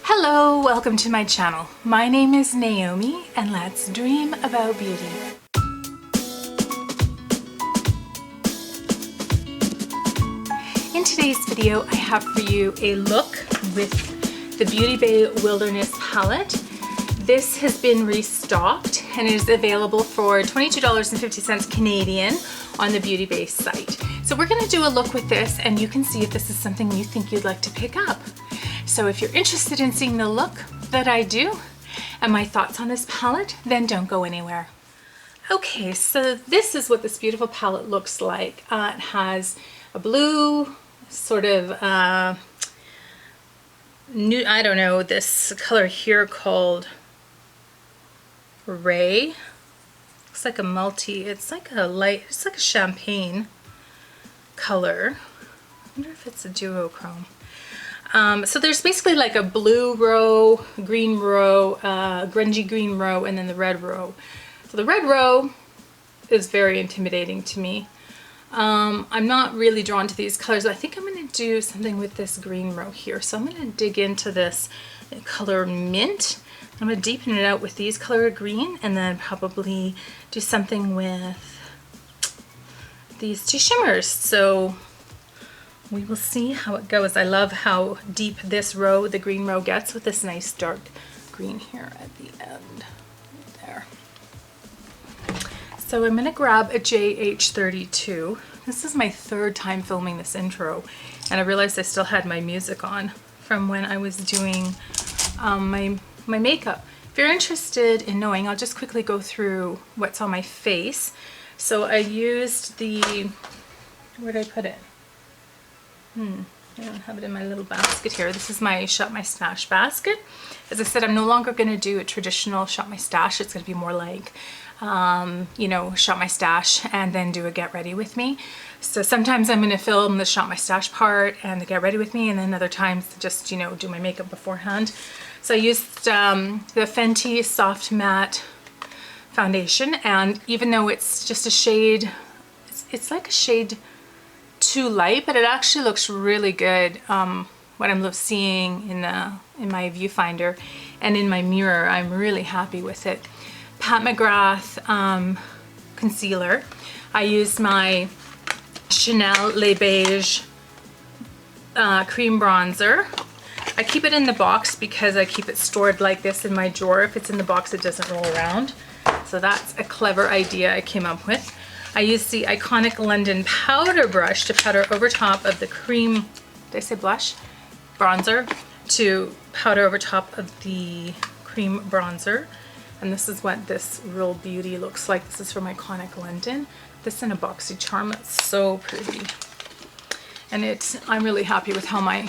Hello, welcome to my channel. My name is Naomi and let's dream about beauty. In today's video, I have for you a look with the Beauty Bay Wilderness palette. This has been restocked and it is available for $22.50 Canadian on the Beauty Bay site. So we're going to do a look with this and you can see if this is something you think you'd like to pick up. So if you're interested in seeing the look that I do and my thoughts on this palette, then don't go anywhere. Okay, so this is what this beautiful palette looks like. It has a blue sort of, I don't know, this color here called Ray. Looks like a it's like a light, it's like a champagne color. I wonder if it's a duochrome. So there's basically like a blue row, green row, grungy green row, and then the red row. So the red row is very intimidating to me. I'm not really drawn to these colors. I think I'm going to do something with this green row here. So I'm going to dig into this color mint. I'm going to deepen it out with these color green and then probably do something with these two shimmers. So we will see how it goes. I love how deep this row, the green row, gets with this nice dark green here at the end. Right there. So I'm going to grab a JH32. This is my third time filming this intro, and I realized I still had my music on from when I was doing my makeup. If you're interested in knowing, I'll just quickly go through what's on my face. So I used the, where did I put it? I don't have it in my little basket here. This is my Shop My Stash basket. As I said, I'm no longer going to do a traditional Shop My Stash. It's going to be more like, you know, Shop My Stash and then do a get ready with me. So sometimes I'm going to film the Shop My Stash part and the get ready with me, and then other times just, you know, do my makeup beforehand. So I used the Fenty Soft Matte foundation, and even though it's just a shade, it's like a shade too light, but it actually looks really good. What I'm seeing in my viewfinder and in my mirror, I'm really happy with it. Pat McGrath concealer. I used my Chanel Le Beige cream bronzer. I keep it in the box because I keep it stored like this in my drawer. If it's in the box, it doesn't roll around. So that's a clever idea I came up with. I used the Iconic London powder brush to powder over top of the cream, did I say blush? Bronzer, to powder over top of the cream bronzer. And this is what this Real Beauty looks like. This is from Iconic London. This in a boxy charm, it's so pretty. And I'm really happy with how my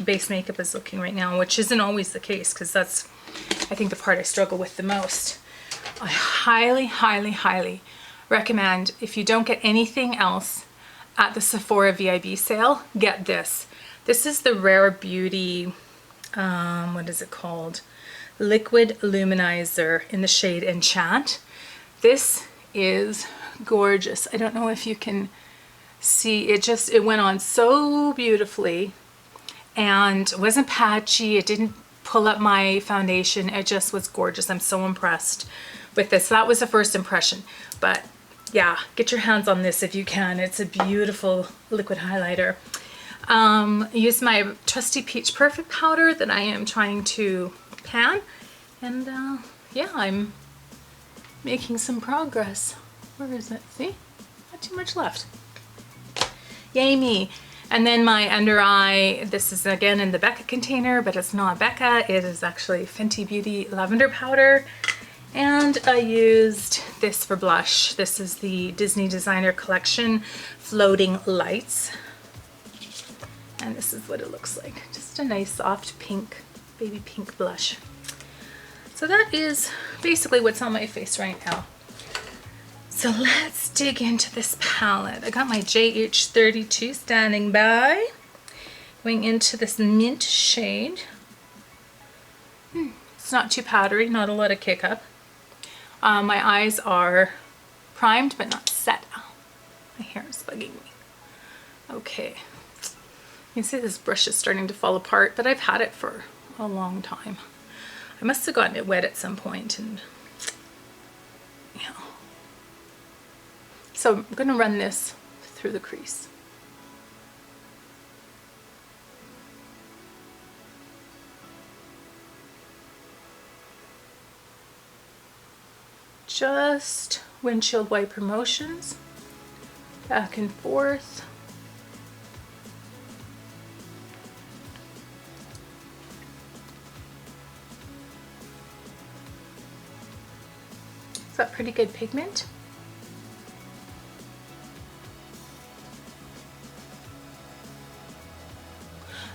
base makeup is looking right now, which isn't always the case because that's, I think, the part I struggle with the most. I highly, highly, highly recommend, if you don't get anything else at the Sephora VIB sale, get this. This is the Rare Beauty, what is it called? Liquid Luminizer in the shade Enchant. This is gorgeous. I don't know if you can see, it went on so beautifully and it wasn't patchy. It didn't pull up my foundation. It just was gorgeous. I'm so impressed with this. So that was the first impression. But yeah, get your hands on this if you can. It's a beautiful liquid highlighter. I used my trusty Peach Perfect powder that I am trying to pan. And yeah, I'm making some progress. Where is it? See? Not too much left. Yay me. And then my under eye, this is again in the Becca container, but it's not Becca. It is actually Fenty Beauty lavender powder. And I used this for blush. This is the Disney Designer Collection Floating Lights. And this is what it looks like. Just a nice soft pink, baby pink blush. So that is basically what's on my face right now. So let's dig into this palette. I got my JH32 standing by. Going into this mint shade. It's not too powdery, not a lot of kick up. My eyes are primed but not set. My hair is bugging me. Okay. You can see this brush is starting to fall apart, but I've had it for a long time. I must have gotten it wet at some point, and yeah. So I'm going to run this through the crease. Just windshield wiper motions, back and forth. Is that pretty good pigment?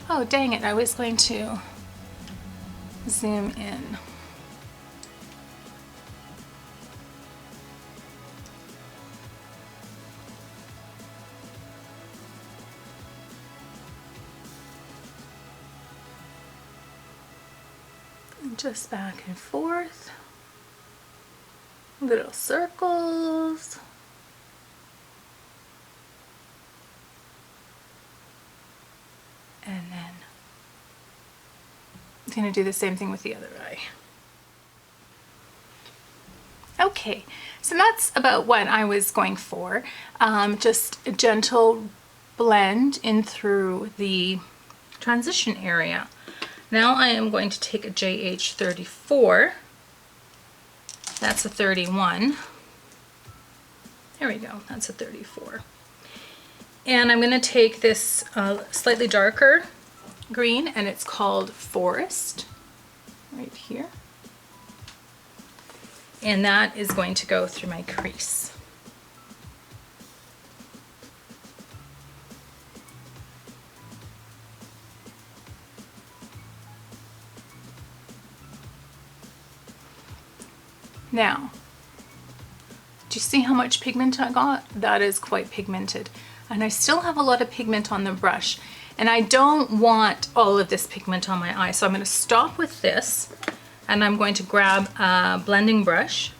Oh, dang it, I was going to zoom in. And just back and forth. Little circles. And then I'm going to do the same thing with the other eye. Okay, so that's about what I was going for. Just a gentle blend in through the transition area. Now I am going to take a JH34. That's a 31. There we go, that's a 34. And I'm going to take this slightly darker green, and it's called Forest, right here. And that is going to go through my crease. Now, do you see how much pigment I got? That is quite pigmented. And I still have a lot of pigment on the brush. And I don't want all of this pigment on my eye. So I'm going to stop with this, and I'm going to grab a blending brush,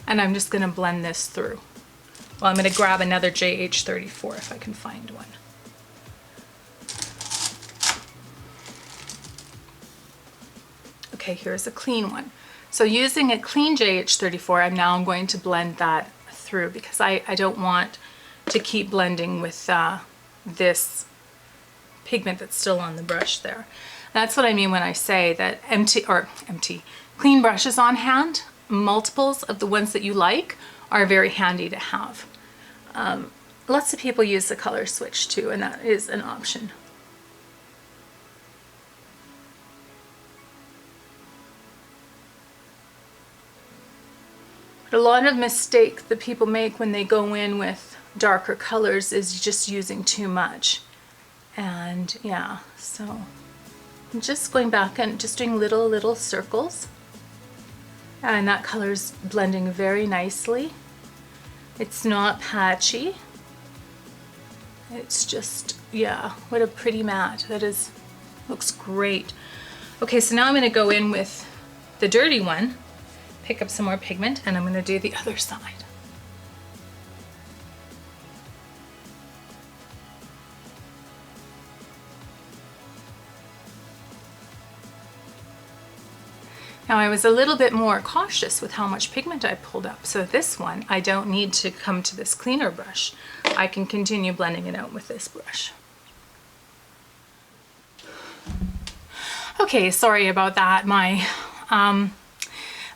and I'm just going to blend this through. Well, I'm going to grab another JH34 if I can find one. Okay, here's a clean one. So using a clean JH34, I'm going to blend that through, because I don't want to keep blending with this pigment that's still on the brush there. That's what I mean when I say that clean brushes on hand, multiples of the ones that you like, are very handy to have. Lots of people use the color switch too, and that is an option. But a lot of mistake that people make when they go in with darker colors is just using too much. And yeah, so I'm just going back and just doing little circles. And that color's blending very nicely. It's not patchy. It's just, yeah, what a pretty matte. That is, looks great. Okay, so now I'm going to go in with the dirty one, pick up some more pigment, and I'm going to do the other side. Now I was a little bit more cautious with how much pigment I pulled up, so this one I don't need to come to this cleaner brush. I can continue blending it out with this brush. Okay, sorry about that. My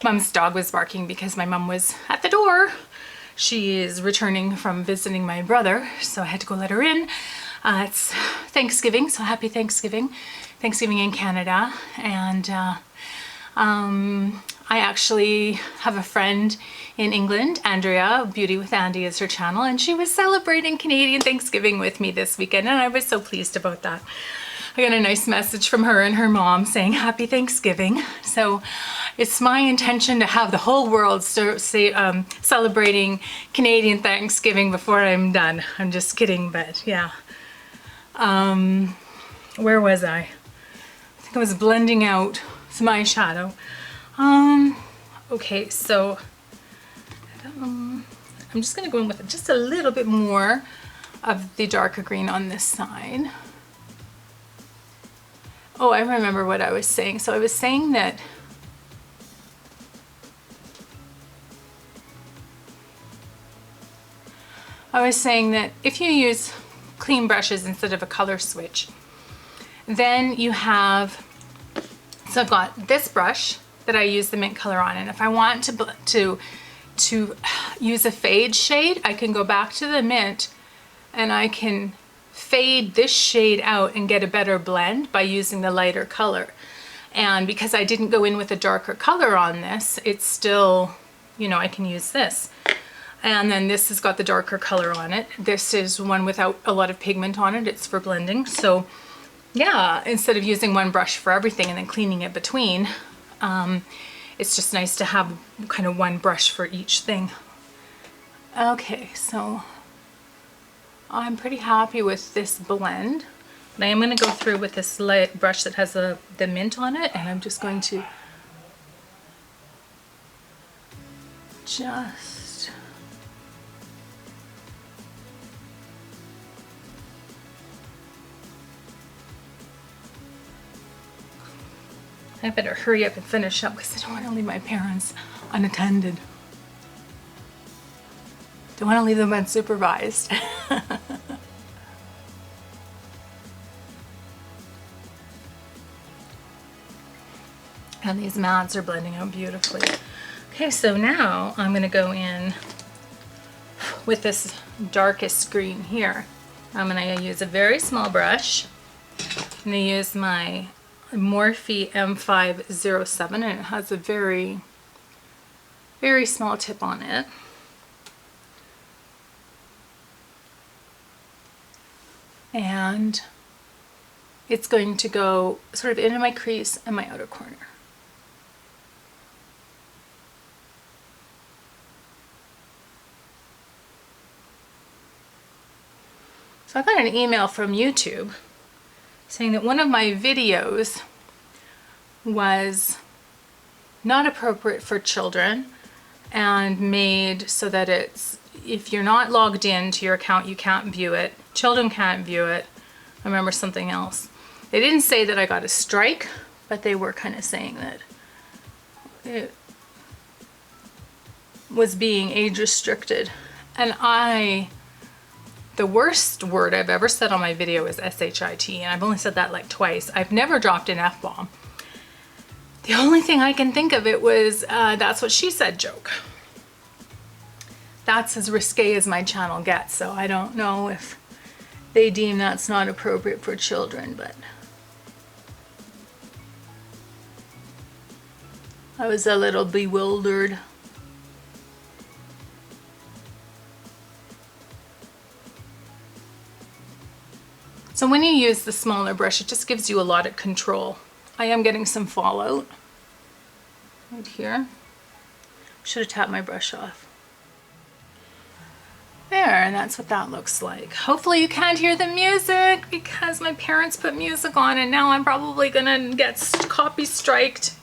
mom's dog was barking because my mom was at the door. She is returning from visiting my brother, so I had to go let her in. It's Thanksgiving, so happy Thanksgiving. Thanksgiving in Canada, and I actually have a friend in England, Andrea, Beauty with Andy is her channel, and she was celebrating Canadian Thanksgiving with me this weekend, and I was so pleased about that. I got a nice message from her and her mom saying happy Thanksgiving. So it's my intention to have the whole world celebrating Canadian Thanksgiving before I'm done. I'm just kidding, but yeah. Where was I? I think I was blending out some eyeshadow. Okay, so I'm just gonna go in with just a little bit more of the darker green on this side. Oh, I remember what I was saying. So I was saying that if you use clean brushes instead of a color switch, then you have, so I've got this brush that I use the mint color on, and if I want to use a fade shade, I can go back to the mint and I can fade this shade out and get a better blend by using the lighter color. And because I didn't go in with a darker color on this, it's still, you know, I can use this. And then this has got the darker color on it. This is one without a lot of pigment on it. It's for blending. So yeah, instead of using one brush for everything and then cleaning it between, it's just nice to have kind of one brush for each thing. Okay, so I'm pretty happy with this blend. But I am going to go through with this light brush that has the mint on it, and I'm just going to I better hurry up and finish up because I don't want to leave my parents unattended. Don't want to leave them unsupervised. And these mats are blending out beautifully. Okay, so now I'm going to go in with this darkest green here. I'm going to use a very small brush. I'm going to use my Morphe M507, and it has a very, very small tip on it. And it's going to go sort of into my crease and my outer corner. So I got an email from YouTube saying that one of my videos was not appropriate for children and made so that it's, if you're not logged into your account, you can't view it. Children can't view it. I remember something else. They didn't say that I got a strike, but they were kind of saying that it was being age restricted. And the worst word I've ever said on my video is SHIT, and I've only said that like twice. I've never dropped an F-bomb. The only thing I can think of it was that's what she said joke. That's as risque as my channel gets, so I don't know if they deem that's not appropriate for children, but I was a little bewildered. So when you use the smaller brush, it just gives you a lot of control. I am getting some fallout right here. Should have tapped my brush off. There, and that's what that looks like. Hopefully you can't hear the music because my parents put music on and now I'm probably gonna get copy striked.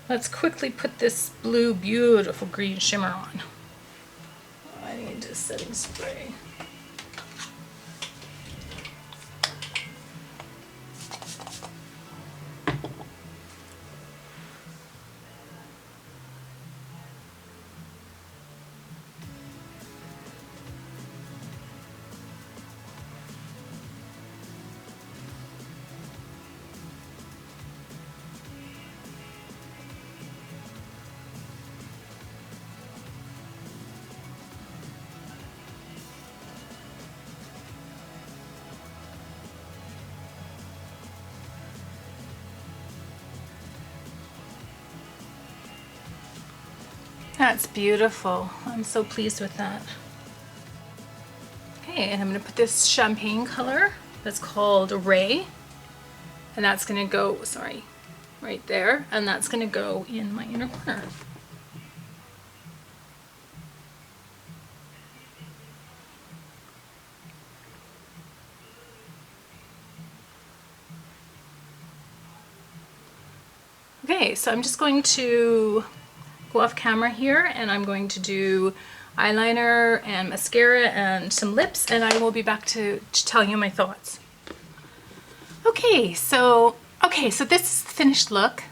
Let's quickly put this blue, beautiful green shimmer on. I need to setting spray. That's beautiful. I'm so pleased with that. Okay, and I'm going to put this champagne color that's called Ray, and that's going to go, sorry, right there, and that's going to go in my inner corner. Okay, so I'm just going to go off camera here and I'm going to do eyeliner and mascara and some lips, and I will be back to tell you my thoughts. Okay, so this is the finished look,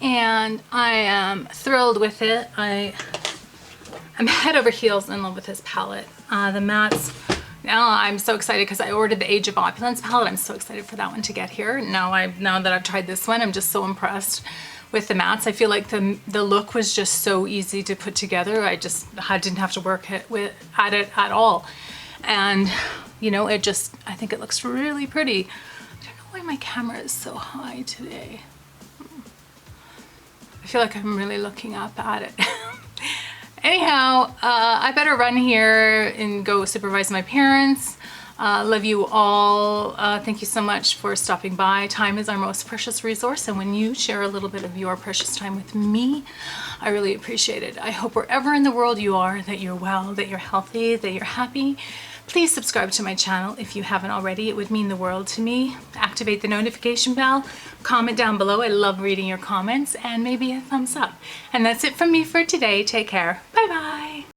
and I am thrilled with it. I'm head over heels in love with this palette. The mattes, now I'm so excited because I ordered the Age of Opulence palette. I'm so excited for that one to get here. Now that I've tried this one, I'm just so impressed with the mattes. I feel like the look was just so easy to put together. I didn't have to work at it at all. And you know, I think it looks really pretty. I don't know why my camera is so high today. I feel like I'm really looking up at it. Anyhow, I better run here and go supervise my parents. Love you all. Thank you so much for stopping by. Time is our most precious resource, and when you share a little bit of your precious time with me, I really appreciate it. I hope wherever in the world you are, that you're well, that you're healthy, that you're happy. Please subscribe to my channel if you haven't already. It would mean the world to me. Activate the notification bell. Comment down below. I love reading your comments, and maybe a thumbs up. And that's it from me for today. Take care. Bye bye.